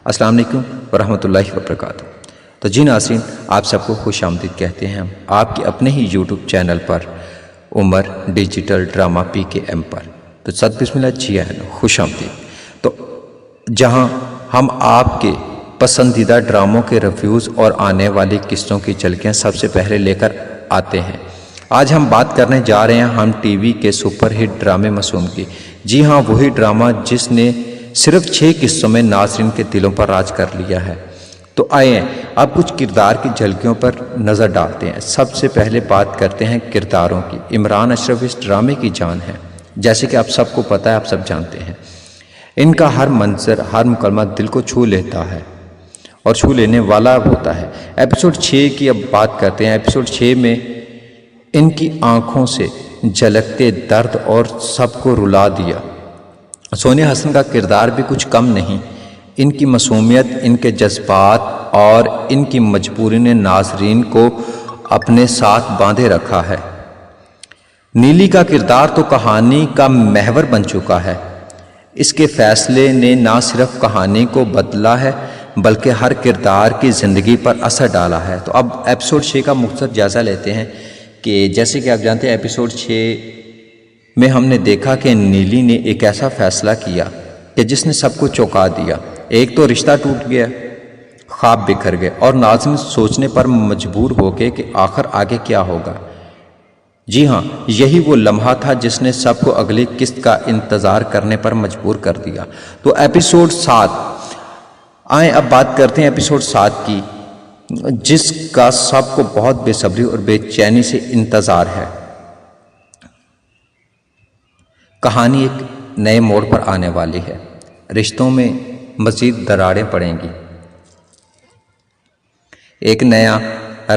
السلام علیکم ورحمۃ اللہ وبرکاتہ۔ تو جی ناظرین، آپ سب کو خوش آمدید کہتے ہیں ہم آپ کے اپنے ہی یوٹیوب چینل پر، عمر ڈیجیٹل ڈرامہ PKM پر۔ تو صد بسم اللہ، جی اہلا، خوش آمدید۔ تو جہاں ہم آپ کے پسندیدہ ڈراموں کے ریویوز اور آنے والی قسطوں کی جھلکیاں سب سے پہلے لے کر آتے ہیں۔ آج ہم بات کرنے جا رہے ہیں ہم ٹی وی کے سپر ہٹ ڈرامے مسوم کی۔ جی ہاں، وہی ڈرامہ جس نے صرف 6 قسطوں میں ناظرین کے دلوں پر راج کر لیا ہے۔ تو آئیں اب کچھ کردار کی جھلکیوں پر نظر ڈالتے ہیں۔ سب سے پہلے بات کرتے ہیں کرداروں کی۔ عمران اشرف اس ڈرامے کی جان ہے، جیسے کہ آپ سب کو پتہ ہے، آپ سب جانتے ہیں۔ ان کا ہر منظر، ہر مکالمہ دل کو چھو لیتا ہے اور چھو لینے والا ہوتا ہے۔ ایپیسوڈ 6 کی اب بات کرتے ہیں۔ ایپیسوڈ 6 میں ان کی آنکھوں سے جھلکتے درد اور سب کو رلا دیا۔ سونیا حسن کا کردار بھی کچھ کم نہیں۔ ان کی معصومیت، ان کے جذبات اور ان کی مجبوری نے ناظرین کو اپنے ساتھ باندھے رکھا ہے۔ نیلی کا کردار تو کہانی کا محور بن چکا ہے۔ اس کے فیصلے نے نہ صرف کہانی کو بدلا ہے بلکہ ہر کردار کی زندگی پر اثر ڈالا ہے۔ تو اب ایپیسوڈ 6 کا مختصر جائزہ لیتے ہیں کہ جیسے کہ آپ جانتے ہیں ایپیسوڈ 6 میں ہم نے دیکھا کہ نیلی نے ایک ایسا فیصلہ کیا کہ جس نے سب کو چونکا دیا۔ ایک تو رشتہ ٹوٹ گیا، خواب بکھر گئے اور ناظرین سوچنے پر مجبور ہو گئے کہ آخر آگے کیا ہوگا۔ جی ہاں، یہی وہ لمحہ تھا جس نے سب کو اگلی قسط کا انتظار کرنے پر مجبور کر دیا۔ تو ایپیسوڈ 7، آئیں اب بات کرتے ہیں ایپیسوڈ 7 کی، جس کا سب کو بہت بے صبری اور بے چینی سے انتظار ہے۔ کہانی ایک نئے موڑ پر آنے والی ہے، رشتوں میں مزید دراڑیں پڑیں گی، ایک نیا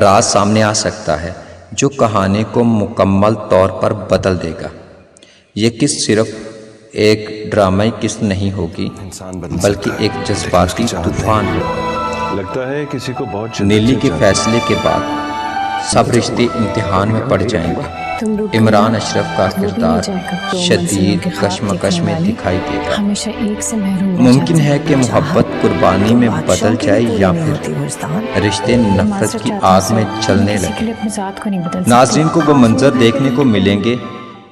راز سامنے آ سکتا ہے جو کہانی کو مکمل طور پر بدل دے گا۔ یہ قسط صرف ایک ڈرامائی قسط نہیں ہوگی بلکہ ایک جذباتی طوفان ہے۔ لگتا ہے کسی کو بہت نیلی کے فیصلے کے بعد سب رشتے امتحان میں پڑ جائیں گے۔ عمران اشرف کا کردار شدید کشمکش میں دکھائی دے گا۔ ممکن ہے کہ محبت قربانی میں بدل جائے یا پھر رشتے نفرت کی آگ میں جلنے لگے۔ ناظرین کو وہ منظر دیکھنے کو ملیں گے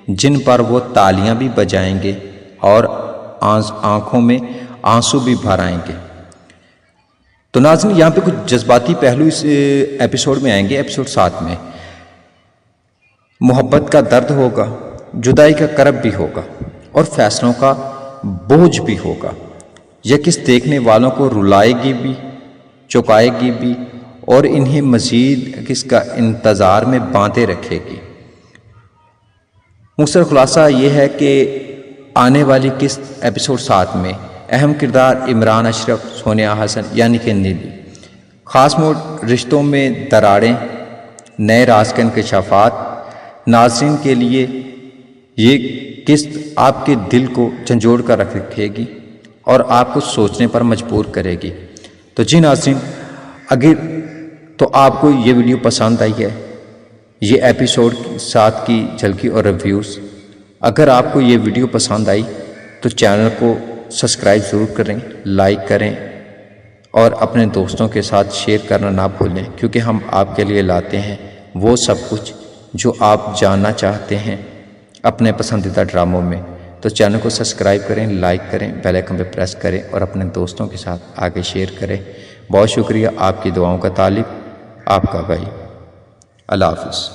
جن پر وہ تالیاں بھی بجائیں گے اور آنکھوں میں آنسو بھی بھر آئیں گے۔ تو ناظرین یہاں پہ کچھ جذباتی پہلو اس ایپیسوڈ میں آئیں گے۔ ایپیسوڈ 7 میں محبت کا درد ہوگا، جدائی کا کرب بھی ہوگا اور فیصلوں کا بوجھ بھی ہوگا۔ یہ قسط دیکھنے والوں کو رلائے گی بھی، چوکائے گی بھی اور انہیں مزید قسط کا انتظار میں باندھے رکھے گی۔ مختصر خلاصہ یہ ہے کہ آنے والی قسط ایپیسوڈ 7 میں اہم کردار عمران اشرف، سونیا حسن یعنی کہ نیلی، خاص موڑ رشتوں میں دراڑیں، نئے راز کے انکشافات۔ ناظرین کے لیے یہ قسط آپ کے دل کو جھنجھوڑ کر رکھے گی اور آپ کو سوچنے پر مجبور کرے گی۔ تو جی ناظرین، اگر تو آپ کو یہ ویڈیو پسند آئی ہے، یہ ایپیسوڈ 7 کی جھلکی اور ریویوز، اگر آپ کو یہ ویڈیو پسند آئی تو چینل کو سبسکرائب ضرور کریں، لائک کریں اور اپنے دوستوں کے ساتھ شیئر کرنا نہ بھولیں، کیونکہ ہم آپ کے لیے لاتے ہیں وہ سب کچھ جو آپ جاننا چاہتے ہیں اپنے پسندیدہ ڈراموں میں۔ تو چینل کو سبسکرائب کریں، لائک کریں، بیل آئکن پہ پریس کریں اور اپنے دوستوں کے ساتھ آگے شیئر کریں۔ بہت شکریہ آپ کی دعاؤں کا طالب، آپ کا بھائی۔ اللہ حافظ۔